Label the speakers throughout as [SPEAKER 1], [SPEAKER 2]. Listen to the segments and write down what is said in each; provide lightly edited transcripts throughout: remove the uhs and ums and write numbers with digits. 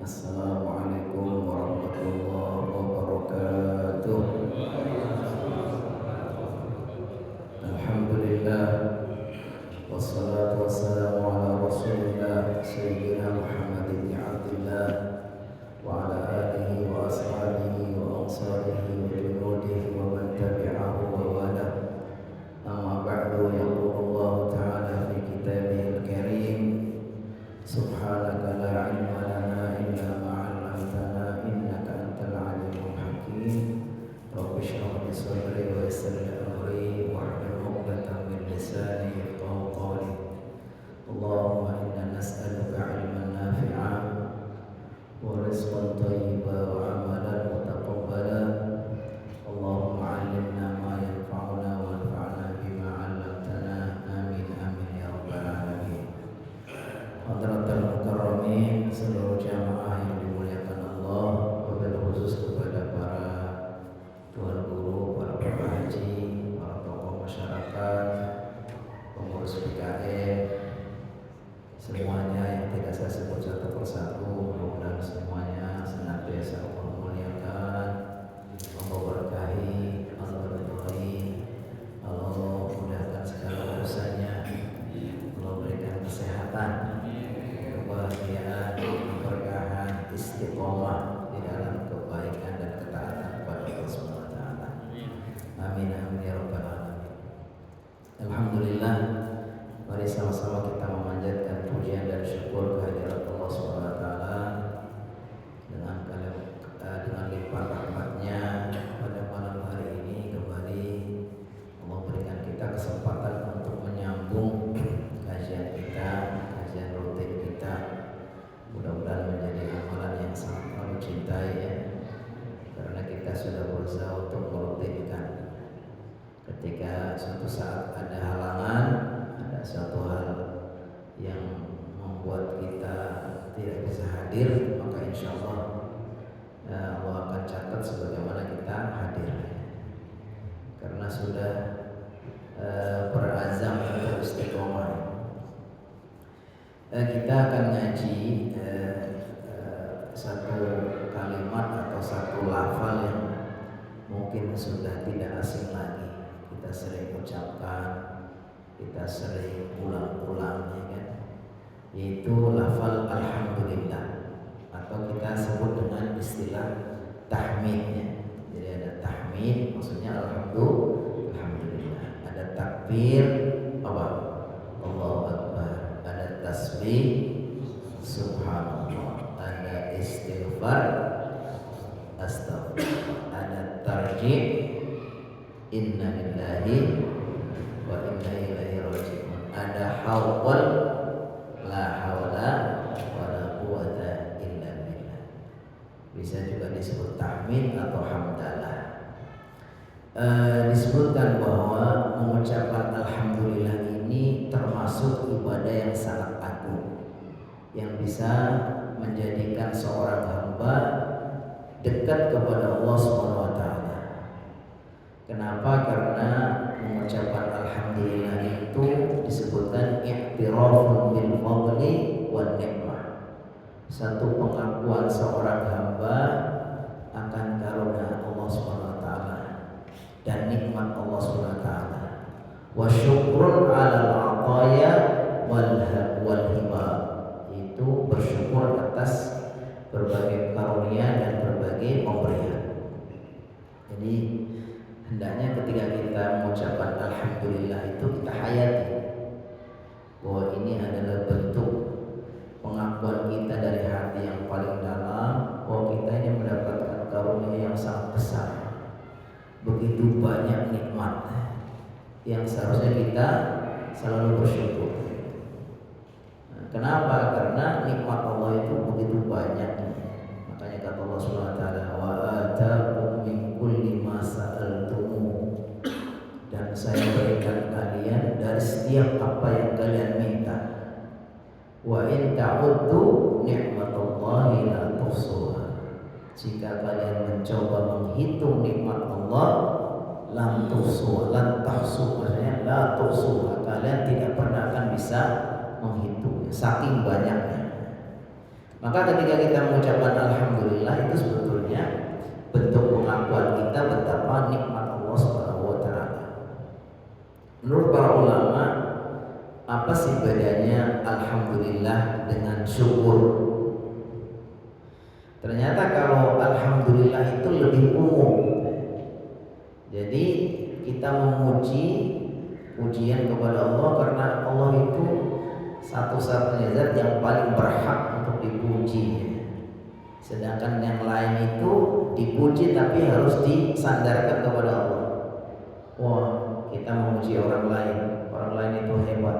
[SPEAKER 1] Assalamualaikum warahmatullahi wabarakatuh. Alhamdulillah, wassalatu wassalamu ala rasulillah Sayyidina Muhammad ibn Abdillah wa ala alihi wa ashabihi wa ansarihi wa junudihi wa man tabi'ahu wa wala. Amma ba'du, yaqulu Allah ta'ala fi kitabihil karim, subhanaka la ilma lana illa ma 'allamtana innaka antal alimul hakim. Rabbi shrah li sadri wa yassir li amri wahlul 'uqdatam min lisani yafqahu qawli. Allahumma inna nas'aluka 'ilman nafi'an wa rizqan thayyiban wa 'amalan mutaqabbalan. Allahumma 'allimna ma yanfa'una wanfa'na bima 'allamtana. Amin amin ya rabbal alamin. Hadratul mukarramin, seluruh jamaah yang dimuliakan Allah, wabil khusus kepada para tuan guru, para bapak haji, para tokoh masyarakat, pengurus PKM, semuanya yang tidak saya sebut satu persatu, mudah-mudahan semuanya senantiasa Allah memuliakan, memberkahi, Allah ridhoi, Allah mudahkan segala urusannya, Allah berikan kesehatan, kebahagiaan, keberkahan, istiqomah di dalam kebaikan dan ketaatan kepada Allah Subhanahu wa taala. Amin amin ya rabbal alamin. Alhamdulillah, mari sama-sama kita memanjatkan pujian dan syukur kehadirat Allah Subhanahu wa taala dengan limpahan rahmatnya pada malam hari ini. Kembali Allah berikan kita kesempatan untuk menyambung kajian kita, kajian rutin kita. Mudah-mudahan menjadi amalan yang sangat kami cintai ya, karena kita sudah berusaha untuk merutinkan. Ketika suatu saat ada halangan, ada suatu hal yang membuat kita tidak bisa hadir, maka insya Allah Allah akan catat sebagaimana kita hadir, karena sudah berazam untuk istiqomah. Kita akan ngaji satu kalimat atau satu lafal yang mungkin sudah tidak asing lagi. Kita sering ucapkan, kita sering ulang-ulang, ya kan? Yaitu lafal alhamdulillah, atau kita sebut dengan istilah tahmidnya. Jadi ada tahmid, maksudnya alhamdulillah. Ada takbir, apa? Allahu akbar. Ada tasbih, subhanallah. Ada istighfar, astagfirullah. Ada tarjih, inna lillahi wa inna ilaihi raji'un. Ada hawwal, la hawla wa la quwwata illa billah. Bisa juga disebut tahmid atau hamdalah. Disebutkan bahwa mengucapkan alhamdulillah ini termasuk ibadah yang sangat agung, yang bisa menjadikan seorang hamba dekat kepada Allah Subhanahu wa taala. Kenapa? Karena mengucapkan alhamdulillah itu disebutkan i'tirafun bil fadli wan nikmah. Satu pengakuan seorang hamba akan karunia Allah Subhanahu wa taala dan nikmat Allah Subhanahu wa taala. Wa syukrun 'alal 'ataya wal hibah. Itu bersyukur atas berbagai karunia dan berbagai pemberian. Jadi hendaknya ketika kita mengucapkan alhamdulillah itu kita hayati bahwa ini adalah bentuk pengakuan kita dari hati yang paling dalam bahwa kita ini mendapatkan karunia yang sangat besar. Begitu banyak nikmat yang seharusnya kita selalu bersyukur. Kenapa? Karena nikmat Allah itu begitu banyak. Makanya kata Allah Subhanahu wa taala, wa ataakum min kulli ma sa'altum. Dan saya berikan kalian dari setiap apa yang kalian minta. Wa in ta'uddu ni'matallahi la tuhsuha. Jika kalian mencoba menghitung nikmat Allah, lam tuhsuha, lan tahsu, maksudnya la tuhsuha, kalian tidak pernah akan bisa menghitungnya, saking banyaknya. Maka ketika kita mengucapkan alhamdulillah itu sebetulnya bentuk pengakuan kita betapa nikmat Allah Subhanahu wa taala. Menurut para ulama, apa sih bedanya alhamdulillah dengan syukur? Ternyata kalau alhamdulillah itu lebih umum. Jadi kita memuji pujian kepada Allah karena Allah itu satu-satunya zat yang paling berhak untuk dipuji. Sedangkan yang lain itu dipuji tapi harus disandarkan kepada Allah. Wah, kita memuji orang lain itu hebat.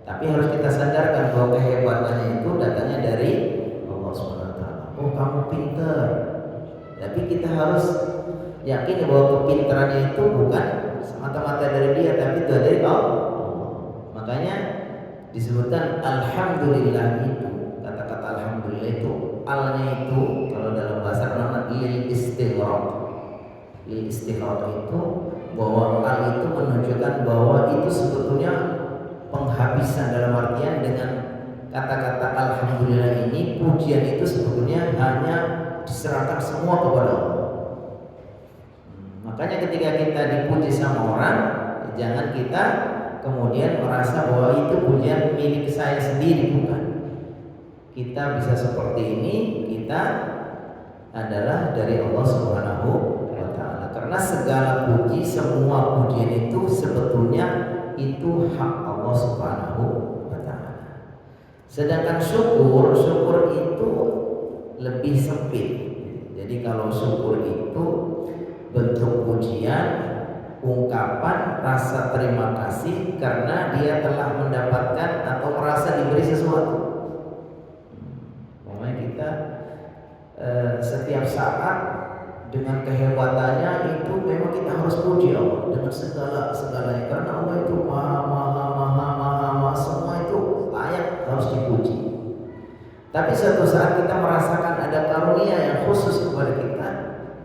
[SPEAKER 1] Tapi harus kita sandarkan bahwa kehebatannya itu datangnya dari Allah SWT. Oh, kamu pintar. Tapi kita harus yakin bahwa kepintarannya itu bukan semata-mata dari dia, tapi itu dari Allah. Makanya disebutkan alhamdulillah itu. Kata-kata alhamdulillah itu alnya itu kalau dalam bahasa Arab lil istighraq. Lil istighraq itu bahwa al itu menunjukkan bahwa itu sebetulnya penghabisan, dalam artian dengan kata-kata alhamdulillah ini pujian itu sebetulnya hanya diserahkan semua kepada Allah. Makanya ketika kita dipuji sama orang, jangan kita kemudian merasa bahwa itu pujian milik saya sendiri, bukan. Kita bisa seperti ini, kita adalah dari Allah Subhanahu wa taala. Karena segala puji, semua pujian itu sebetulnya itu hak Allah Subhanahu wa taala. Sedangkan syukur itu lebih sempit. Jadi kalau syukur itu bentuk pujian, ungkapan rasa terima kasih karena dia telah mendapatkan atau merasa diberi sesuatu. Makanya kita setiap saat dengan kehebatannya itu memang kita harus puji Allah dengan segalanya, karena Allah itu maha, semua itu layak harus dipuji. Tapi suatu saat kita merasakan ada karunia yang khusus kepada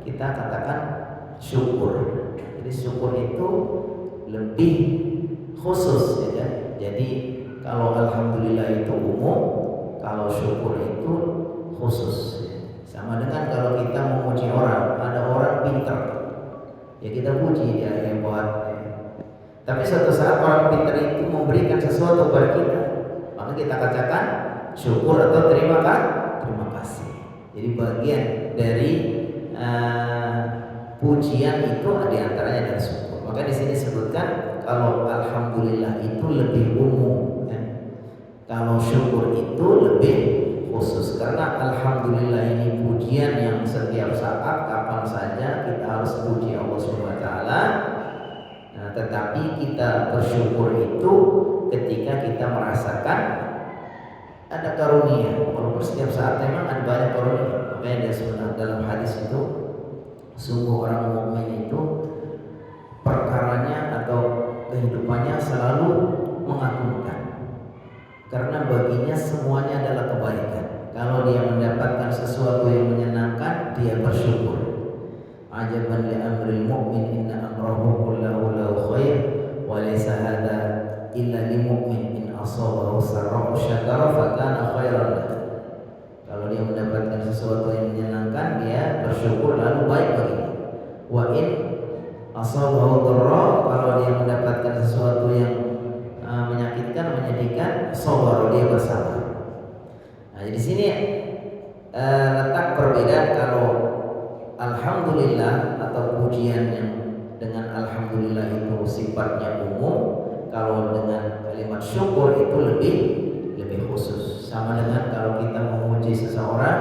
[SPEAKER 1] kita katakan syukur. Jadi syukur itu lebih khusus, ya. Jadi kalau alhamdulillah itu umum, kalau syukur itu khusus. Sama dengan kalau kita memuji orang, ada orang pintar, ya kita puji dia hebat. Tapi suatu saat orang pintar itu memberikan sesuatu kepada kita, maka kita katakan syukur atau terima kasih. Jadi bagian dari pujian itu diantaranya dari syukur. Maka di sini disebutkan kalau alhamdulillah itu lebih umum, ya. Kalau syukur itu lebih khusus, karena alhamdulillah ini pujian yang setiap saat kapan saja kita harus puji Allah Subhanahu wa taala. Nah, tetapi kita bersyukur itu ketika kita merasakan ada karunia. Walaupun setiap saat memang ada banyak karunia. Makanya dia sebenarnya dalam hadis itu, sungguh orang mukmin itu perkaranya atau kehidupannya selalu mengagumkan, karena baginya semuanya adalah kebaikan. Kalau dia mendapatkan sesuatu yang menyenangkan, dia bersyukur. Ajaban li amril mu'min inna amrahu kullahu lahu khair wa laysa hadza illa lil mu'min in asabahu sarra'u syakara fa kana khairan lahu. Kalau dia mendapatkan sesuatu yang menyenangkan, dia bersyukur lalu baik baginya. Wa in asabahu dharra, kalau dia mendapatkan sesuatu yang menyakitkan, menyedihkan, sabar, dia bersabar. Nah, di sini letak perbedaan kalau alhamdulillah atau pujian yang dengan alhamdulillah itu sifatnya umum, kalau dengan kalimat syukur itu lebih khusus. Sama dengan kalau kita memuji seseorang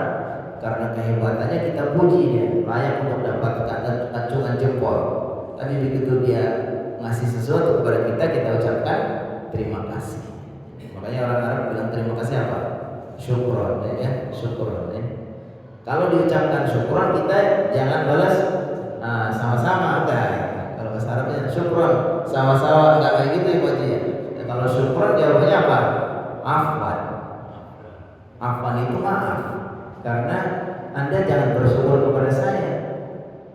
[SPEAKER 1] karena kehebatannya, kita puji dia, layak untuk dapatkan acungan jempol. Tapi begitu dia ngasih sesuatu kepada kita ucapkan terima kasih. Makanya orang Arab bilang terima kasih apa? Syukron, ya, syukron, ya. Kalau diucapkan syukron, kita jangan balas sama-sama, enggak. Kalau bahasa Arabnya syukron, sama-sama, enggak kayak gitu ya, Pak Ji. Ya, kalau syukron jawabannya apa? Afwan. Afwan itu maaf, karena Anda jangan bersyukur kepada saya,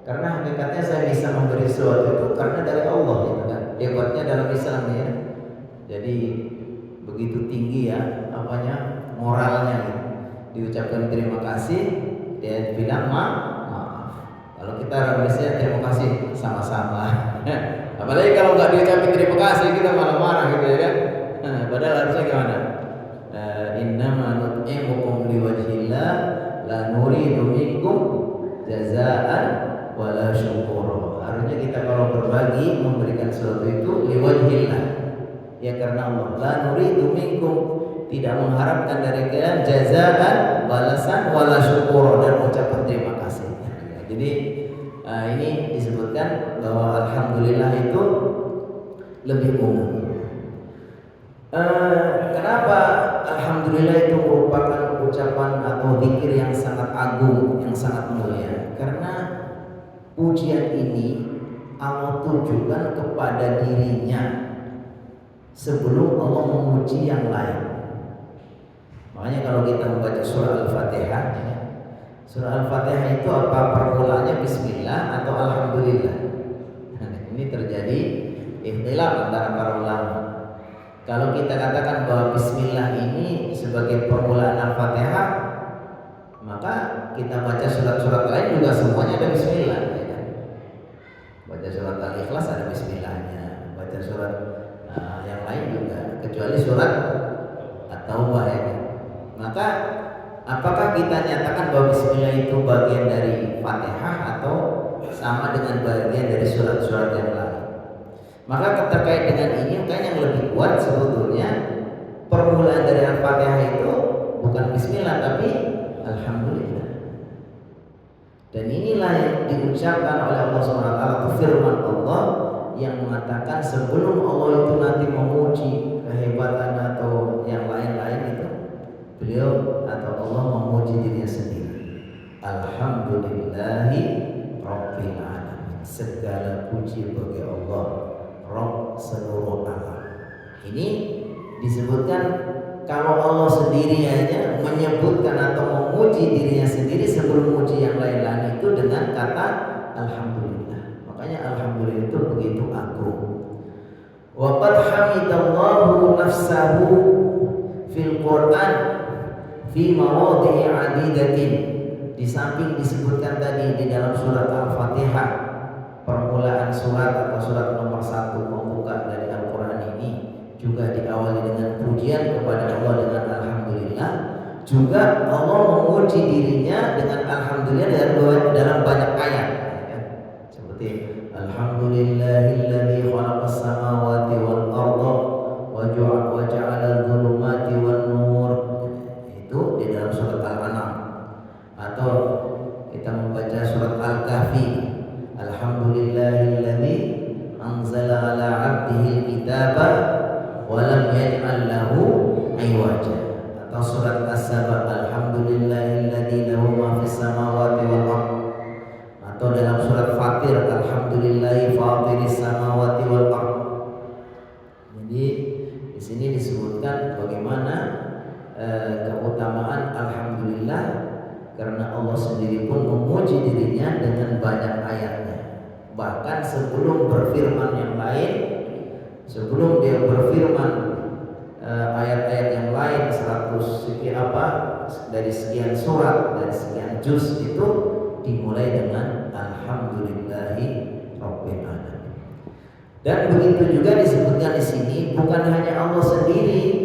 [SPEAKER 1] karena hakikatnya saya bisa memberi sesuatu itu karena dari Allah, gitu kan. Hebatnya dalam Islam, ya. Jadi begitu tinggi ya moralnya, gitu. diucapkan terima kasih, dia bilang maaf. Kalau kita orang Indonesia terima kasih sama-sama. Apalagi kalau nggak diucapin terima kasih kita malah marah gitu ya kan. Padahal harusnya gimana? Innama nut'imukum liwajhillah la nuridu minkum jazaan wala syukura. Harusnya kita kalau berbagi memberikan sesuatu itu liwajhillah, ya karena Allah. La nuridu minkum, tidak mengharapkan dari kalian jazaan, balasan, wala syukur, dan ucapan terima kasih. Jadi ini disebutkan bahwa alhamdulillah itu lebih umum. Kenapa alhamdulillah itu merupakan ucapan atau zikir yang sangat agung, yang sangat mulia? Karena pujian ini Allah tujukan kepada dirinya sebelum Allah memuji yang lain. Makanya kalau kita membaca surah Al-Fatihah, surah Al-Fatihah itu apa permulaannya bismillah atau alhamdulillah? Ini terjadi ikhtilaf antara para ulama. Kalau kita katakan bahwa bismillah ini sebagai permulaan Al-Fatihah, maka kita baca surat-surat lain juga semuanya ada bismillah, ya kan? Baca surat Al-Ikhlas ada bismillahnya, baca surat yang lain juga, kecuali surat At-Taubah, ya kan? Maka apakah kita nyatakan bahwa bismillah itu bagian dari Fatihah atau sama dengan bagian dari surat-surat yang lain? Maka terkait dengan ini, makanya yang lebih kuat sebetulnya permulaan dari Al-Fatihah itu bukan bismillah tapi alhamdulillah. Dan inilah yang diucapkan oleh Allah SWT, itu firman Allah yang mengatakan sebelum Allah itu nanti memuji kehebatan atau yang lain-lain itu, beliau atau Allah memuji dirinya sendiri. Alhamdulillahi Rabbil Alamin, segala puji bagi Allah, Rabb seluruh alam. Ini disebutkan kalau Allah sendiri hanya menyebutkan atau memuji dirinya sendiri sebelum memuji yang lain-lain itu dengan kata alhamdulillah. Makanya alhamdulillah itu begitu agung. Wa qad hamidallahu nafsahu fil Qur'an fi mawadhi'i 'adidatin. Di samping disebutkan tadi di dalam surat Al-Fatihah, permulaan surat atau surat nomor 1 pembuka dari Al-Quran ini juga diawali dengan pujian kepada Allah dengan alhamdulillah. Juga Allah memuji dirinya dengan alhamdulillah dalam banyak ayat, ya. Seperti alhamdulillahilladzi khalaqas samawati wal arda wa ja'ala dhulumati wan nur. Itu di dalam surat Al-An'am. Atau kita membaca surat Al-Kahfi, alhamdulillahilladzi anzala ala 'abdihi al-kitaba wa lam yaj'al lahu 'iwaja. Atau surat As-Saba, alhamdulillahilladzi lahu ma fis samawati wal ardh. Atau dalam surat Fatir, alhamdulillahi fatiris samawati wal ardh. Jadi di sini disebutkan bagaimana keutamaan alhamdulillah, karena Allah sendiri pun memuji dirinya dengan banyak ayatnya. Bahkan sebelum berfirman yang lain, sebelum dia berfirman ayat-ayat yang lain 100 sekian dari sekian surat, dari sekian juz, itu dimulai dengan alhamdulillahi rabbil alamin. Dan begitu juga disebutkan di sini, bukan hanya Allah sendiri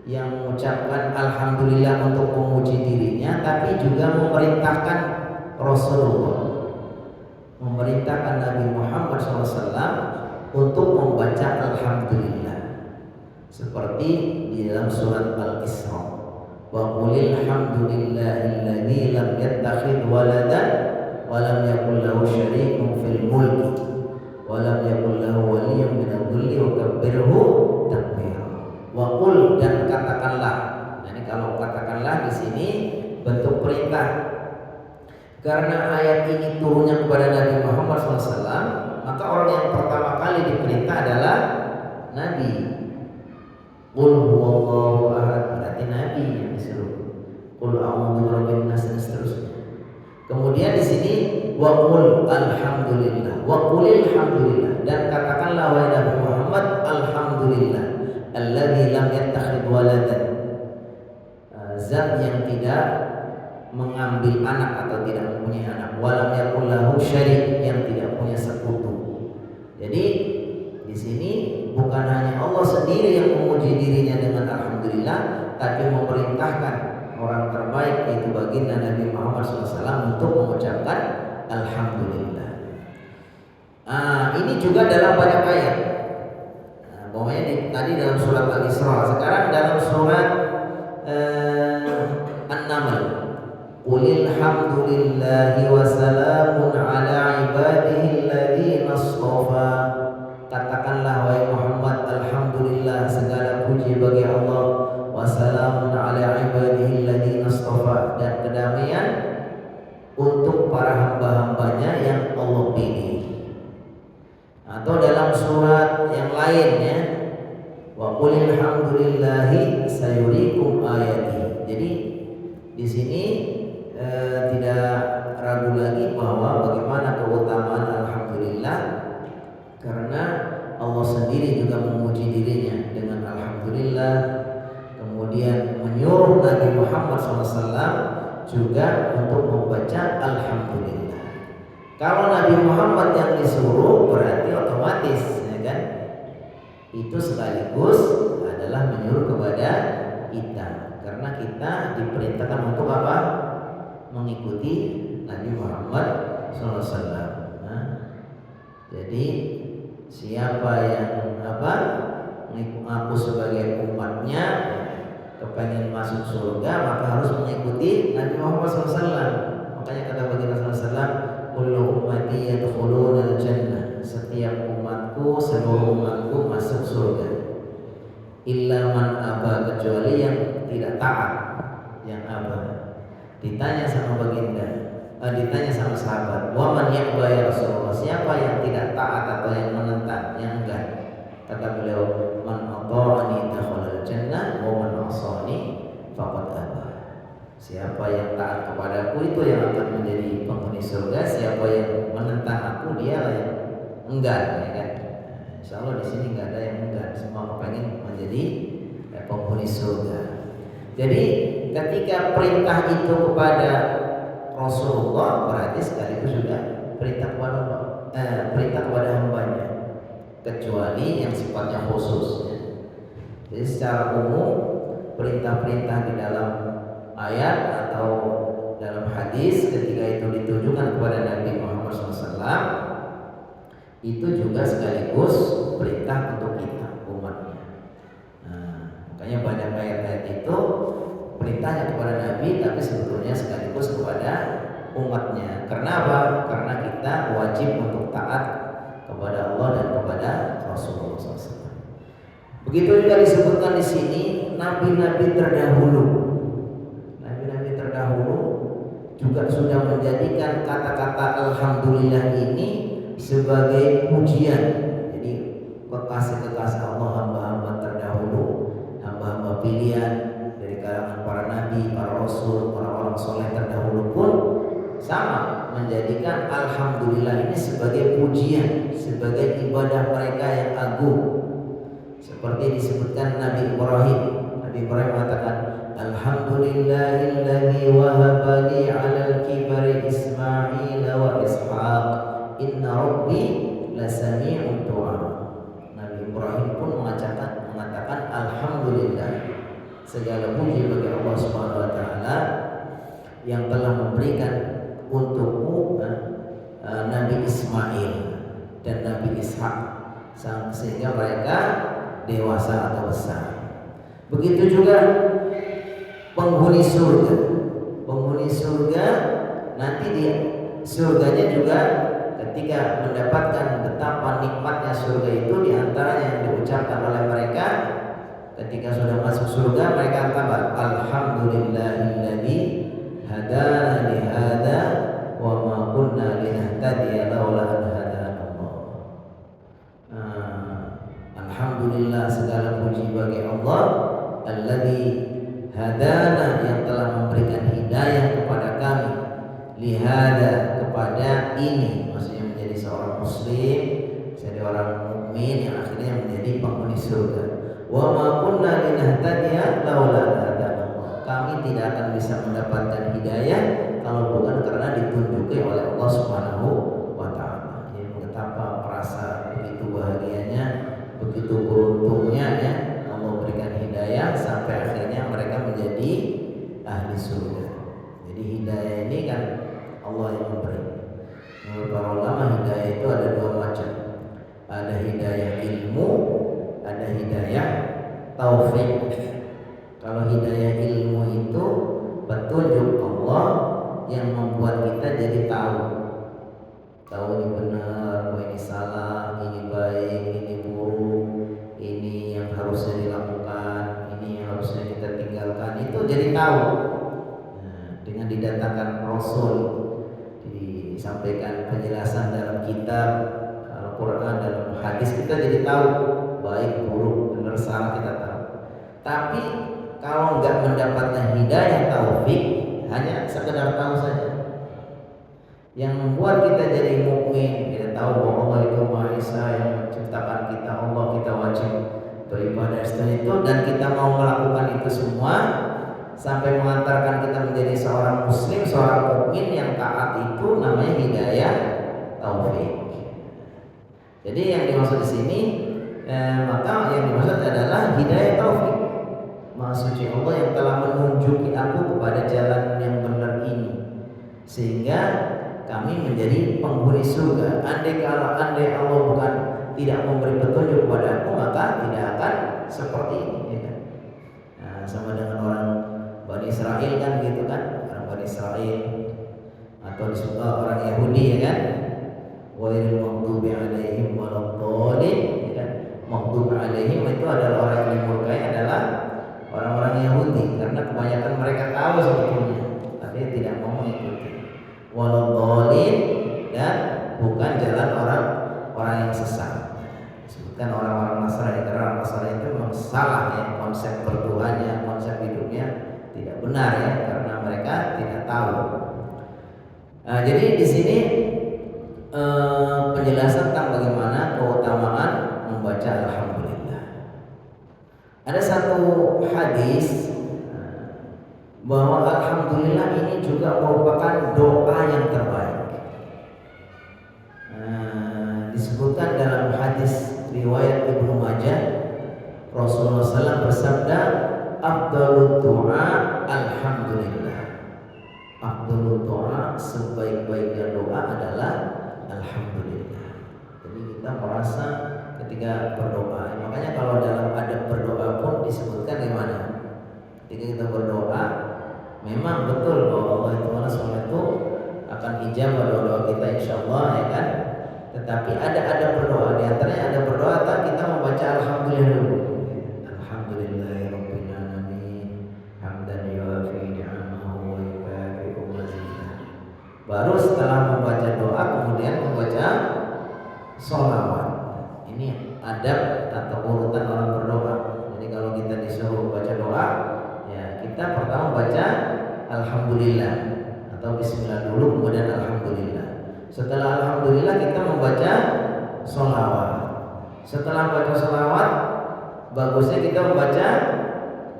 [SPEAKER 1] yang mengucapkan alhamdulillah untuk memuji dirinya, tapi juga memerintahkan Rasulullah, memerintahkan Nabi Muhammad SAW untuk membaca alhamdulillah, seperti di dalam surat Al-Isra, wa qulil hamdulillahilladzi lam yattakhidh waladan wa lam yakul lahu syarikun fil mulki wa lam yakul lahu waliyyun minadh-dhulli wa kabbirhu takbira. Wa qul, dan katakanlah. Nah, ini kalau katakanlah di sini bentuk perintah. Karena ayat ini turunnya kepada Nabi Muhammad SAW, maka orang yang pertama kali diperintah adalah Nabi. Qul huwallahu ahad, berarti Nabi yang disuruh. Qul a'udzu birabbin nas, dan seterusnya. Kemudian di sini wa qul alhamdulillah, wa qulil hamdulillah, dan katakanlah wahai Nabi Muhammad alhamdulillah alladzi lam yattakhidh waladan, zat yang tidak mengambil anak atau tidak mempunyai anak, walam yakul lahu syarik, yang tidak punya sekutu. Jadi di sini bukan hanya Allah sendiri yang memuji dirinya dengan alhamdulillah, tapi memerintahkan orang terbaik yaitu baginda Nabi Muhammad SAW untuk mengucapkan alhamdulillah. Ini juga dalam banyak ayat. Tadi dalam surat Al-Isra, sekarang dalam surat An-Naml. Qulil hamdulillahi wa salamun ala ibadihi alladhina astafa. Katakanlah wahai Muhammad, alhamdulillah, segala puji bagi Allah, wa salamun ala ibadihi alladhina astafa, dan kedamaian untuk para hamba-hambanya yang Allah pilih. Atau dalam surat yang lain ya, wa qulil hamdulillahi sayurikum ayati. Jadi di sini tidak ragu lagi bahwa bagaimana keutamaan alhamdulillah, karena Allah sendiri juga memuji dirinya dengan alhamdulillah, kemudian menyuruh Nabi Muhammad SAW juga untuk membaca alhamdulillah. Kalau Nabi Muhammad yang disuruh berarti otomatis, ya kan? Itu sekaligus adalah menyuruh kepada kita, karena kita diperintahkan untuk apa? Mengikuti Nabi Muhammad SAW. Jadi siapa yang mengaku sebagai umatnya, kepengen masuk surga, maka harus mengikuti Nabi Muhammad SAW. Makanya kata baginda SAW, kullu ummati yadkhuluna al-jannah, setiap umatku, seluruh umatku masuk surga, illa man aba, kecuali yang tidak taat, yang aba. Ditanya sama baginda, ditanya sama sahabat, wa man ya'ba ya Rasulullah, siapa yang tidak taat atau yang menentang, yang enggak? Kata beliau, man ata'ani dakhala al-jannah wa man 'asani faqad aba. Siapa yang taat kepadaku itu yang akan menjadi penghuni surga, siapa yang menentang aku dia yang enggan, ya kan? Insya Allah di sini nggak ada yang enggan, semua kepengen menjadi penghuni surga. Jadi ketika perintah itu kepada Rasulullah berarti sekaligus juga perintah kepada Allah, perintah kepada hambanya, kecuali yang sifatnya khusus. Jadi secara umum perintah-perintah di dalam ayat atau dalam hadis ketika itu ditujukan kepada Nabi Muhammad SAW, itu juga sekaligus perintah untuk kita umatnya. Makanya banyak ayat-ayat itu perintahnya kepada Nabi, tapi sebetulnya sekaligus kepada umatnya. Karena apa? Karena kita wajib untuk taat kepada Allah dan kepada Rasulullah SAW. Begitu juga disebutkan di sini nabi-nabi terdahulu. Nabi-nabi terdahulu juga sudah menjadikan kata-kata alhamdulillah ini sebagai pujian. Jadi kekasih-kekasih Allah, hamba-hamba terdahulu, hamba-hamba pilihan dari kalangan para nabi, para rasul, orang-orang soleh terdahulu pun sama menjadikan alhamdulillah ini sebagai pujian, sebagai ibadah mereka yang agung. Seperti disebutkan Nabi Ibrahim. Nabi Ibrahim mengatakan, alhamdulillahilladzi wahaba li 'alal kibari Ismail wa Ishaq, inna rabbi lasami'ud du'a. Nabi Ibrahim pun mengatakan alhamdulillah, segala puji bagi Allah Subhanahu wa taala yang telah memberikan untukmu Nabi Ismail dan Nabi Ishak sehingga mereka dewasa atau besar. Begitu juga penghuni surga. Penghuni surga nanti di surganya juga ketika mendapatkan betapa nikmatnya surga itu, diantaranya yang diucapkan oleh mereka ketika sudah masuk surga, mereka kata alhamdulillahilladzi hadana li hada wa ma kunna linahtadiya laula an hadana Allah. Alhamdulillah, segala puji bagi Allah, alladzi hadana, yang telah memberikan hidayah kepada kami, lihada, kepada ini, maksudnya menjadi seorang muslim, jadi orang mukmin yang akhirnya menjadi penghuni surga. Wa ma kunna linahtadiya laula hadana Allah. kami tidak akan bisa mendapatkan hidayah kalau bukan karena ditunjuki oleh Allah Subhanahu wa taala. Jadi betapa merasa begitu bahagianya, begitu beruntungnya ya Allah berikan hidayah sampai akhirnya mereka menjadi ahli surga. Jadi hidayah ini kan Allah yang memberi. Menurut para ulama hidayah itu ada dua macam. Ada hidayah ilmu, ada hidayah taufik. Kalau hidayah ilmu itu petunjuk Allah yang membuat kita jadi tahu ini benar, ini salah, ini baik, ini buruk, ini yang harusnya dilakukan, ini yang harusnya kita tinggalkan, itu jadi tahu. Nah, dengan didatangkan Rasul, disampaikan penjelasan dalam kitab Al-Quran, dalam hadis, kita jadi tahu baik, buruk, benar, salah, kita tahu. Tapi kalau nggak mendapatkan hidayah taufik, hanya sekedar tahu saja. Yang membuat kita jadi mukmin, kita tahu bahwa Allah itu Maha Esa yang menciptakan kita, Allah kita wajib beribadah setelah itu, dan kita mau melakukan itu semua sampai mengantarkan kita menjadi seorang muslim, seorang mukmin yang taat, itu namanya hidayah taufik. Jadi yang dimaksud di sini, maka yang dimaksud adalah hidayah taufik. Maha suci Allah yang telah menunjuki aku kepada jalan yang benar ini, sehingga kami menjadi penghuni surga. Andai Allah bukan tidak memberi petunjuk kepada aku, maka tidak akan seperti ini, ya kan? Nah, sama dengan orang Bani Israel kan gitu kan, orang Bani Israel atau disebut orang Yahudi, ya kan? Ghairil maghdubi alaihim waladdallin, ya kan? Maghdub alaihim itu adalah orang yang dimurkai adalah orang-orang Yahudi, karena kebanyakan mereka tahu sebetulnya tapi tidak mau mengikuti. Waladdallin, dan bukan jalan orang yang sesat. Disebutkan orang-orang Nasrani, karena orang Nasrani itu memang salah ya, konsep bertuhannya, konsep hidupnya tidak benar ya, karena mereka tidak tahu. Nah, jadi di sini penjelasan tentang bagaimana keutamaan membaca alhamdulillah. Ada satu hadis bahwa alhamdulillah ini juga merupakan doa yang terbaik. Disebutkan dalam hadis riwayat Ibnu Majah, Rasulullah SAW bersabda, afdalud doa alhamdulillah. Afdalud doa, sebaik-baiknya doa adalah alhamdulillah. Jadi kita merasa ketika berdoa, makanya kalau dalam adab berdoa pun disebutkan gimana? Ketika kita berdoa, memang betul bahwa Allah itu akan ijabah doa kita insyaallah, ya kan? Tetapi ada berdoa, di antaranya ada berdoa kita membaca alhamdulillah dulu. Alhamdulillahirabbil alamin, hamdan yuwafi ni'amahu wa yukafi'u mazidah. Baru setelah membaca doa kemudian membaca sholawat. Ini adab atau urutan orang berdoa. Jadi kalau kita disuruh baca doa, ya kita pertama baca alhamdulillah atau bismillah dulu, kemudian alhamdulillah. Setelah alhamdulillah kita membaca sholawat. Setelah baca sholawat, bagusnya kita membaca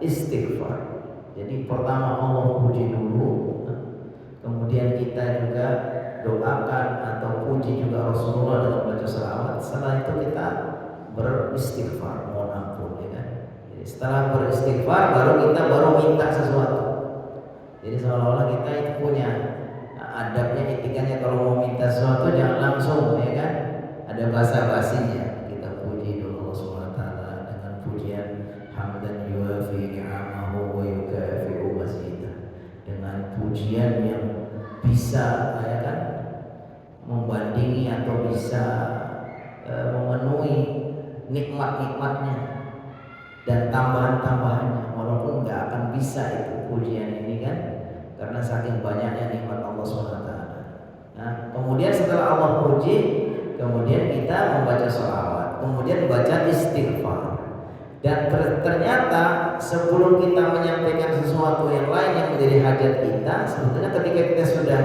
[SPEAKER 1] istighfar. Jadi pertama Allah puji dulu, kemudian kita juga doakan atau puji juga Rasulullah dalam baca sholawat. Setelah itu kita beristighfar, mohon ampun, ya kan? Jadi setelah beristighfar baru kita minta sesuatu. Jadi seolah-olah kita itu punya adabnya, etikanya, kalau mau minta sesuatu jangan langsung, ya kan? Ada basa-basinya. Kita puji dulu Allah SWT dengan pujian hamdan yuwafi ni'amahu wa yukafi'u mazidah, dengan pujian yang bisa, ya kan, membandingi atau bisa memenuhi nikmat-nikmatnya dan tambahan-tambahannya, walaupun nggak akan bisa itu pujian ini kan, karena saking banyaknya nikmat Allah SWT. Nah, kemudian setelah Allah puji, kemudian kita membaca sholawat, kemudian baca istighfar. Dan ternyata sebelum kita menyampaikan sesuatu yang lain yang menjadi hajat kita, sebetulnya ketika kita sudah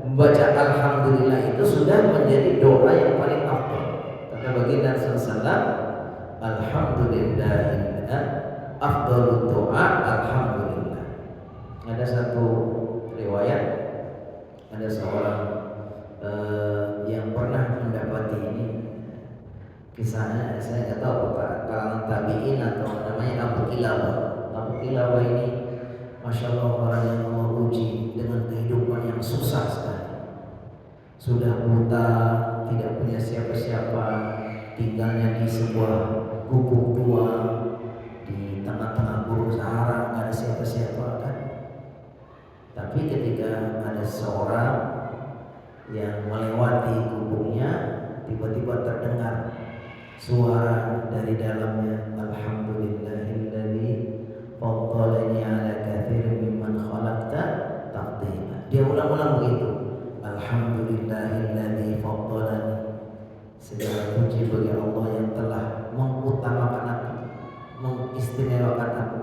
[SPEAKER 1] membaca alhamdulillah itu sudah menjadi doa yang paling afdal. Kata baginda sallallahu, alhamdulillah afdalud doa alhamdulillah. Ada satu riwayat, ada seorang yang pernah mendapati ini, kisahnya saya nggak tahu apakah kalangan tabiin atau namanya Abu Kilabah. Abu Kilabah ini, masya Allah, orang yang Allah uji dengan kehidupan yang susah sekali. Sudah buta, tidak punya siapa-siapa, tinggalnya di sebuah gubuk tua di tengah-tengah gurun Sahara, nggak ada siapa-siapa kan. Tapi ketika ada seorang yang melewati gubuknya, tiba-tiba terdengar suara dari dalamnya, Alhamdulillahilladzi faddalani ala katsirin mimman khalaqta tafdila. Dia ulang-ulang begitu, Alhamdulillahilladzi faddalani. Segala puji bagi Allah yang telah mengutamakan aku, mengistimewakan aku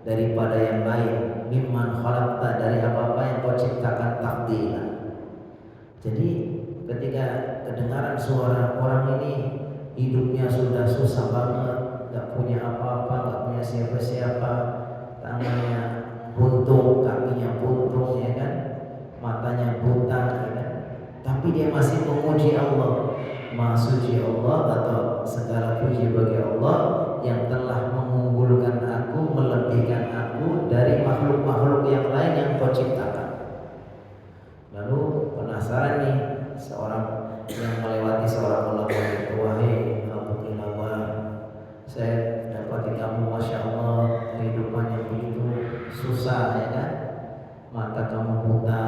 [SPEAKER 1] daripada yang lain, mimman khalaqta, dari apa-apa yang kau ciptakan, tafdila. Jadi ketika kedengaran suara orang ini, hidupnya sudah susah banget, gak punya apa-apa, gak punya siapa-siapa, tangannya buntung, kakinya buntung, ya kan, matanya buta, ya kan? Tapi dia masih memuji Allah. Maha suci Allah, atau segala puji bagi Allah yang telah mengunggulkan aku, melebihkan aku dari makhluk-makhluk yang lain yang kau ciptakan. Lalu penasaran nih seorang yang melewati seorang ulama itu, wahai Abu Kilabah, saya dapati kamu, masya Allah, kehidupan yang begitu susah, ya kan? Mata kamu buta,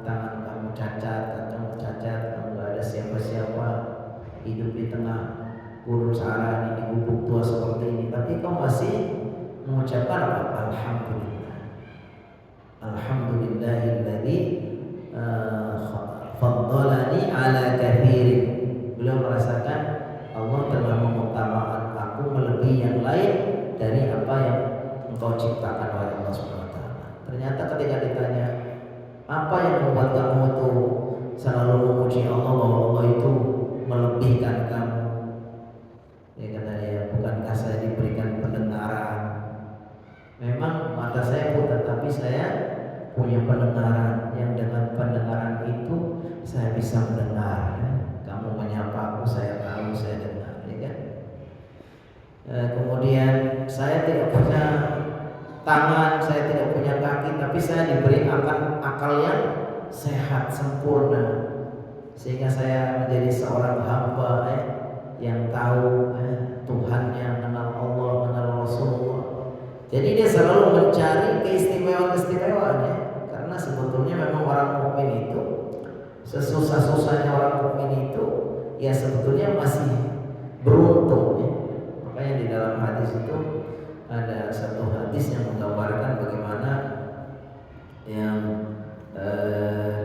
[SPEAKER 1] tangan kamu cacat, kamu nggak ada siapa-siapa, hidup di tengah gurun Sahara ini, di gubuk tua seperti ini, tapi kau masih mengucapkan apa? Alhamdulillah, Alhamdulillahilladzi faddalani ala katsirin. Beliau merasakan Allah telah mengutamakan aku melebihi yang lain dari apa yang engkau ciptakan oleh Allah Subhanahu wa taala. Ternyata ketika ditanya, apa yang membuat kamu itu selalu memuji Allah, bahwa Allah itu melebihkan kamu? Ya kata dia, bukankah saya diberikan pendengaran? Memang mata saya buta, tapi saya punya pendengaran, yang dengan pendengaran itu saya bisa mendengar. Kamu menyapa aku, saya tahu, saya dengar, ya kan? Kemudian saya tidak punya tangan, saya tidak punya kaki, tapi saya diberi akal yang sehat, sempurna, sehingga saya menjadi seorang hamba yang tahu Tuhannya, kenal Allah, kenal Rasulullah. Jadi dia selalu mencari keistimewaan-keistimewaannya, karena sebetulnya memang orang mukmin itu, sesusah-susahnya orang mukmin itu, ya sebetulnya masih beruntung, ya. Makanya di dalam hadis itu ada satu hadis yang menggambarkan bagaimana yang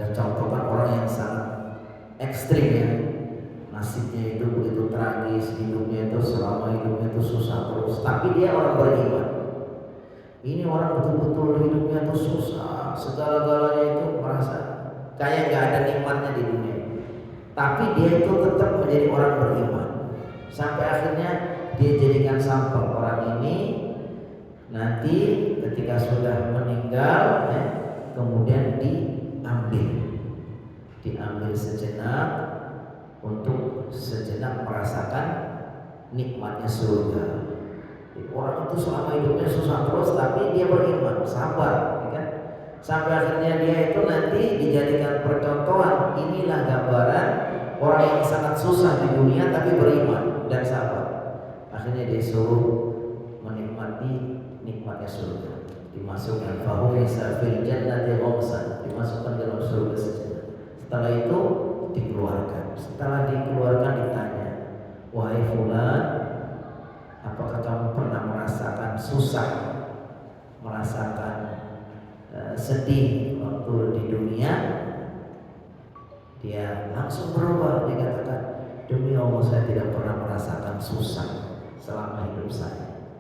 [SPEAKER 1] dicontohkan orang yang sangat ekstrim, ya, nasibnya itu begitu tragis, hidupnya itu selama hidupnya itu susah terus, tapi dia orang beriman. Ini orang betul-betul hidupnya itu susah, segala-galanya itu merasa kayak gak ada nikmatnya di dunia, tapi dia itu tetap menjadi orang beriman. Sampai akhirnya dia jadikan sampel orang ini, nanti ketika sudah meninggal, kemudian diambil sejenak untuk sejenak merasakan nikmatnya surga. Orang itu selama hidupnya susah terus, tapi dia beriman, sabar, ya kan? Sampai akhirnya dia itu nanti dijadikan percontohan. Inilah gambaran orang yang sangat susah di dunia tapi beriman dan sabar. Akhirnya dia suruh menikmati nikmatnya surga, dimasukkan fahumisa fil jannati ghamsan, dimasukkan dalam surga sejenak. Setelah itu dikeluarkan. Setelah dikeluarkan ditanya, wahai fulan, apakah kamu pernah merasakan susah, merasakan sedih waktu di dunia? Dia langsung berubah. Dia katakan, demi Allah saya tidak pernah merasakan susah selama hidup saya.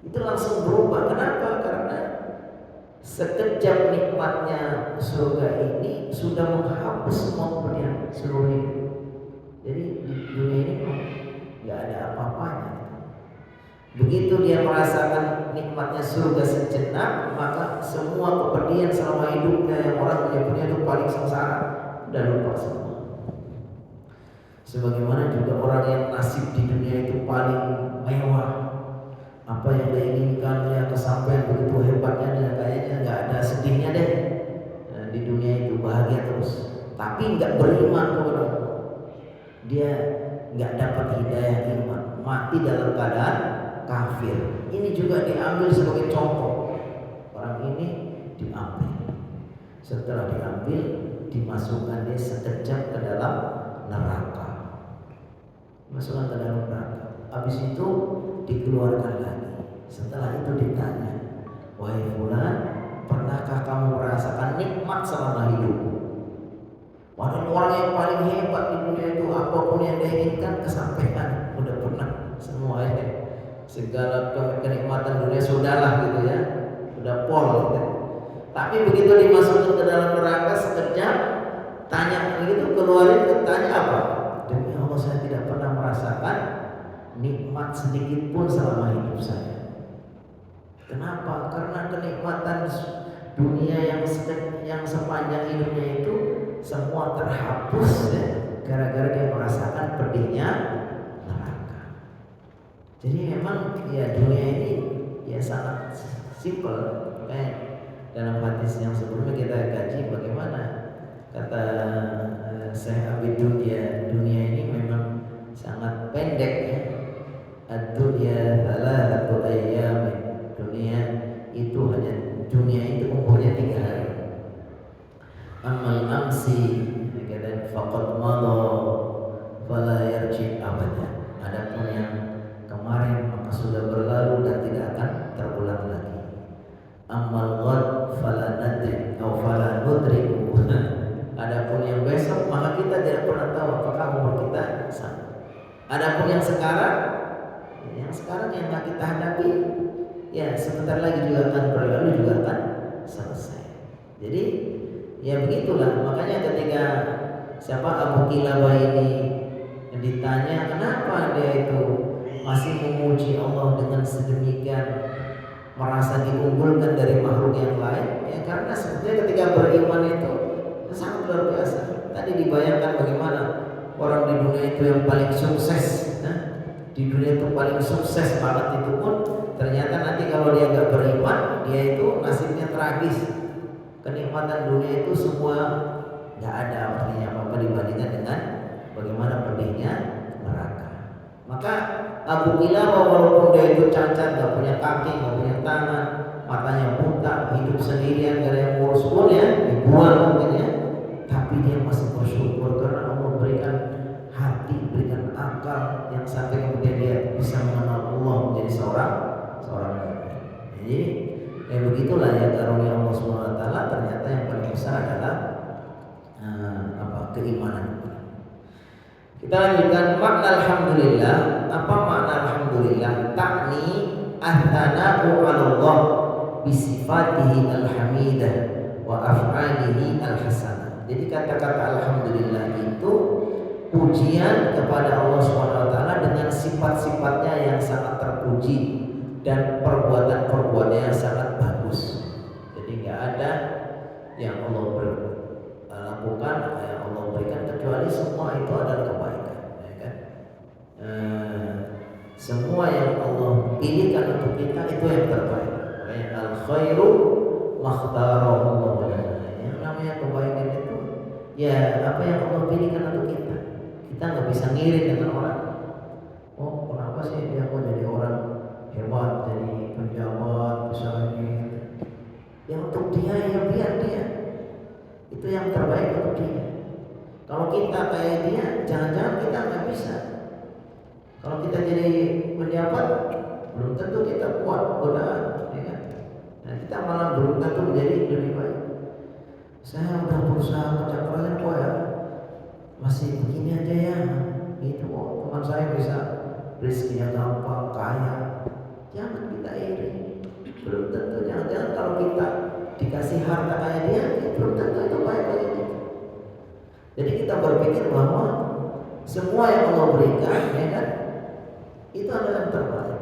[SPEAKER 1] Itu langsung berubah. Kenapa? Karena sekejap nikmatnya surga ini sudah menghapus semua kemudian seluruh hidup. Jadi di dunia ini nggak ada apa-apanya. Begitu dia merasakan nikmatnya surga sejenak, maka semua kepedihan selama hidupnya yang orang menyebutnya itu paling sengsara udah lupa semua. Sebagaimana juga orang yang nasib di dunia itu paling mewah, apa yang dia inginkan dia kesampaian begitu hebatnya, dan kayaknya nggak ada sedihnya deh. Nah, di dunia itu bahagia terus, tapi nggak beriman kepada Allah. Dia nggak dapat hidayah iman, mati dalam keadaan kafir. Ini juga diambil sebagai contoh. Orang ini diambil, setelah diambil dimasukkan dia sekejap ke dalam neraka, masukkan ke dalam neraka. Habis itu dikeluarkan lagi. Setelah itu ditanya, wahai fulan, pernahkah kamu merasakan nikmat selama hidupmu? Padahal orang yang paling hebat di dunia itu apapun yang dia inginkan kesampaian, udah pernah semuanya. Segala kenikmatan dunia sudahlah gitu ya, udah pol gitu. Tapi begitu dimasukkan ke dalam neraka sekejap, tanya begitu, keluarin, tanya apa? Demi Allah saya tidak pernah merasakan nikmat sedikit pun selama hidup saya. Kenapa? Karena kenikmatan dunia yang sepanjang hidupnya itu semua terhapus ya, gara-gara dia merasakan pedihnya neraka. Jadi memang ya dunia ini ya sangat simpel. Kayak dalam hadis yang sebelumnya kita kaji bagaimana kata Syekh Abid dunia ini memang sangat pendek ya. Ad-dunya thalathatu ayyam. Dunia itu umurnya 3 hari. Amal amsi dan faqad madha fala yarji abada. Adapun yang kemarin maka sudah berlalu dan tidak akan terulang lagi. Amal ghad fala nadri atau fala nudriku. Adapun yang besok maka kita tidak pernah tahu apakah umur kita sama. Adapun yang sekarang yang kita hadapi ya sebentar lagi juga akan berlalu, juga akan selesai. Jadi ya begitulah, makanya ketika siapa Abu Kilabah ini ditanya kenapa dia itu masih memuji Allah dengan sedemikian, merasa diunggulkan dari makhluk yang lain, ya karena sebetulnya ketika beriman itu sangat luar biasa. Tadi dibayangkan bagaimana orang di dunia itu yang paling sukses, di dunia itu paling sukses banget itu pun ternyata nanti kalau dia nggak beriman, dia itu nasibnya tragis. Kenikmatan dunia itu semua nggak ada artinya apa-apa dibandingkan dengan bagaimana pedihnya neraka. Maka Abu Kilabah walaupun dia itu cacat, nggak punya kaki, nggak punya tangan, matanya buta, hidup sendirian, gak ada yang ngurus pun ya, dibuang mungkin ya, tapi dia masih bersyukur karena Allah berikan hati, berikan akal yang sampai kemudian dia bisa mengenal Allah menjadi seorang. Jadi ya begitulah ya karunia Allah SWT. Ternyata yang paling besar adalah keimanan. Kita lanjutkan makna alhamdulillah. Apa makna alhamdulillah? Ta'ni ahtana'u 'ala Allah bi sifatihi al-hamidah wa af'alihi al-hasanah. Jadi kata-kata alhamdulillah itu pujian kepada Allah SWT dengan sifat-sifatnya yang sangat terpuji dan perbuatan-perbuatan yang sangat bagus. Jadi nggak ada yang Allah lakukan, yang Allah berikan kecuali semua itu adalah kebaikan, ya kan? Semua yang Allah pilihkan untuk kita itu yang terbaik. Al khairu makhtarahu Allah. Yang namanya kebaikan itu ya apa yang Allah pilihkan untuk kita. Kita nggak bisa ngirit dengan orang. Oh kenapa sih dia kok jadi orang hebat, jadi pejabat, bisa ini. Yang untuk dia ya biar dia. Itu yang terbaik untuk dia. Kalau kita kayak dia, jangan-jangan kita nggak bisa. Kalau kita jadi pejabat, belum tentu kita kuat godaan, ya kan? Nah kita malah belum tentu menjadi lebih baik. Saya udah berusaha kerja keras kok ya, masih begini aja ya. Itu teman saya bisa rezekinya gampang, kaya. Jangan kita iri. Belum tentu, jangan-jangan kalau kita dikasih harta kayak dia, belum tentu itu baik bagi kita. Jadi kita berpikir bahwa semua yang Allah berikan, ya kan, itu adalah yang terbaik.